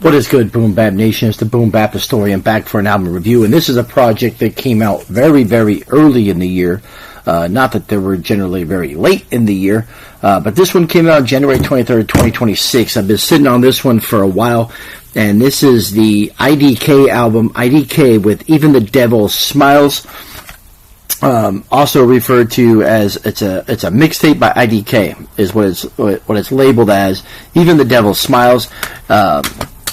What is good, Boom Bap Nation? It's the Boom-BapHistorian back for an album review, and this is a project that came out very, very early in the year. Not that they were generally very late in the year, but this one came out January 23rd, 2026. I've been sitting on this one for a while, and this is the IDK album, IDK with Even the Devil Smiles. Also referred to as it's a mixtape by IDK is what it's labeled as. Even the Devil Smiles.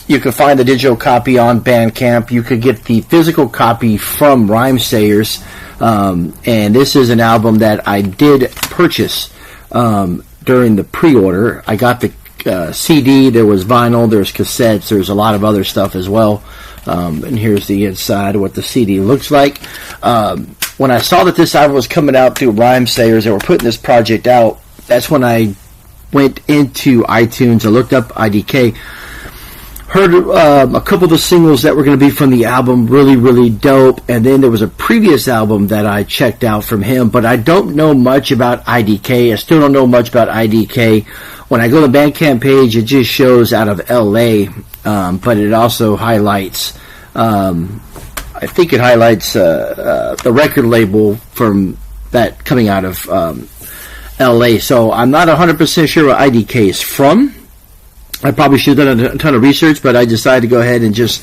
You can find the digital copy on Bandcamp. You could get the physical copy from Rhymesayers. And this is an album that I did purchase during the pre-order. I got the CD, there was vinyl, there's cassettes, there's a lot of other stuff as well. And here's the inside of what the CD looks like. When I saw that this album was coming out through Rhymesayers, they were putting this project out, that's when I went into iTunes, I looked up IDK, heard a couple of the singles that were going to be from the album, really, really dope. And then there was a previous album that I checked out from him, but I don't know much about IDK. I still don't know much about IDK. When I go to the Bandcamp page, it just shows out of LA, but it also highlights, I think it highlights the record label from that coming out of LA. So I'm not 100% sure where IDK is from. I probably should have done a ton of research, but I decided to go ahead and just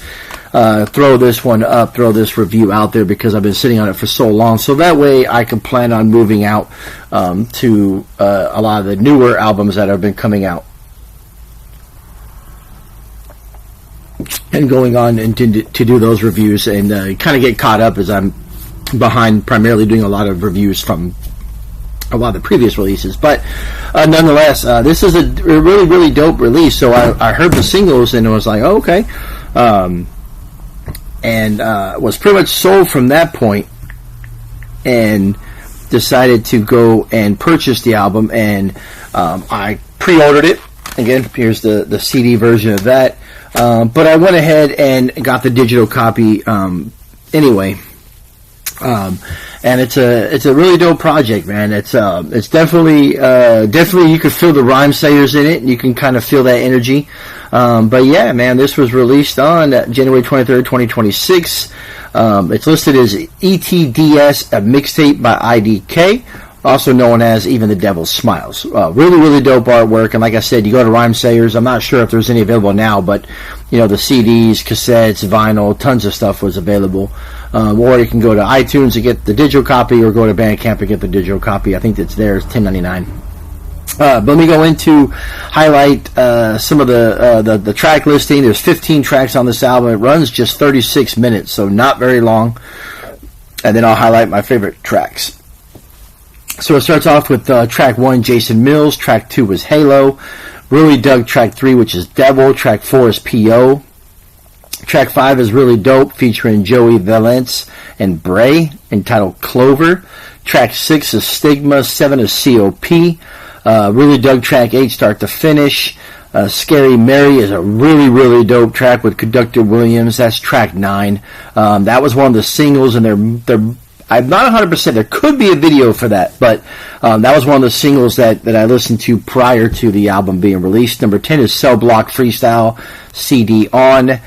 throw this one up, throw this review out there because I've been sitting on it for so long. So that way I can plan on moving out to a lot of the newer albums that have been coming out. And going on and to do those reviews and kind of get caught up as I'm behind primarily doing a lot of reviews from a lot of the previous releases, but nonetheless, this is a really, really dope release. So I heard the singles and it was like, oh, okay, and was pretty much sold from that point, and decided to go and purchase the album, and I pre-ordered it. Again, here's the CD version of that, but I went ahead and got the digital copy anyway. And it's a really dope project, man. It's definitely you could feel the Rhymesayers in it, and you can kind of feel that energy. But yeah, man, this was released on January 23rd, 2026. It's listed as e.t.d.s, a mixtape by IDK, also known as Even the Devil Smiles. Really, really dope artwork. And like I said, you go to Rhymesayers. I'm not sure if there's any available now, but you know, the CDs, cassettes, vinyl, tons of stuff was available. Or you can go to iTunes to get the digital copy, or go to Bandcamp to get the digital copy. I think it's there. It's $10.99. But let me go into highlight some of the track listing. There's 15 tracks on this album. It runs just 36 minutes, so not very long. And then I'll highlight my favorite tracks. So it starts off with track 1, Jason Mills. Track 2 was Halo. Really dug track 3, which is Devil. Track 4 is P.O. Track 5 is Really Dope, featuring Joey Valence and Bray, entitled Clover. Track 6 is Stigma. 7 is C.O.P. Really dug track 8, Start to Finish. Scary Mary is a really, really dope track with Conductor Williams. That's track 9. That was one of the singles, and they're I'm not 100%. There could be a video for that, but that was one of the singles that I listened to prior to the album being released. Number 10 is Cell Block Freestyle, CD On.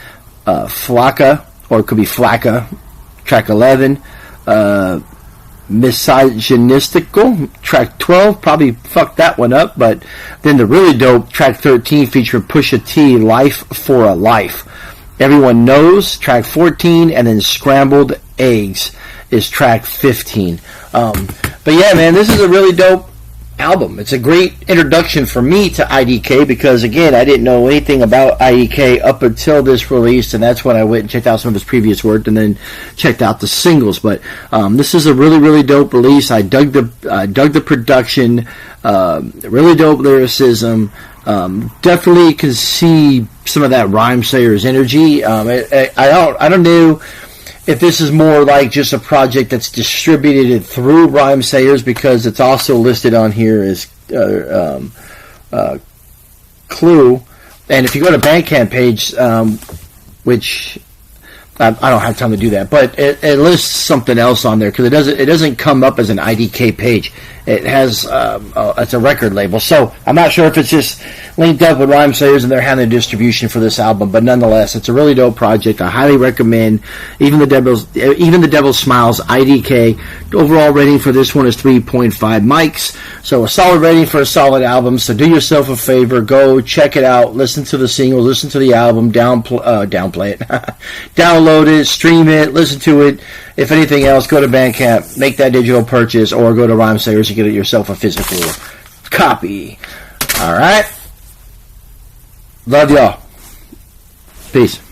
Flacca, or it could be Flacca. Track 11. Misogynistical. Track 12. Probably fucked that one up, but then the really dope track 13 featuring Pusha T, Life for a Life. Everyone Knows, track 14, and then Scrambled Eggs is track 15. But yeah, man, this is a really dope album. It's a great introduction for me to IDK because, again, I didn't know anything about IDK up until this release, and that's when I went and checked out some of his previous work and then checked out the singles. But this is a really, really dope release. I dug the production, really dope lyricism. Definitely can see some of that Rhymesayers energy. I don't know if this is more like just a project that's distributed through Rhymesayers, because it's also listed on here as Clue. And if you go to Bandcamp page, which I don't have time to do that, but it lists something else on there because it doesn't come up as an IDK page. It has it's a record label, so I'm not sure if it's just linked up with Rhymesayers and they're having a distribution for this album, but nonetheless, it's a really dope project. I highly recommend. Even the Devil Smiles IDK. Overall rating for this one is 3.5 mics, so a solid rating for a solid album. So do yourself a favor, go check it out, listen to the single, listen to the album, downplay it, download it, stream it, listen to it. If anything else, go to Bandcamp, make that digital purchase, or go to Rhymesayers and get yourself a physical copy. All right. Love y'all. Peace.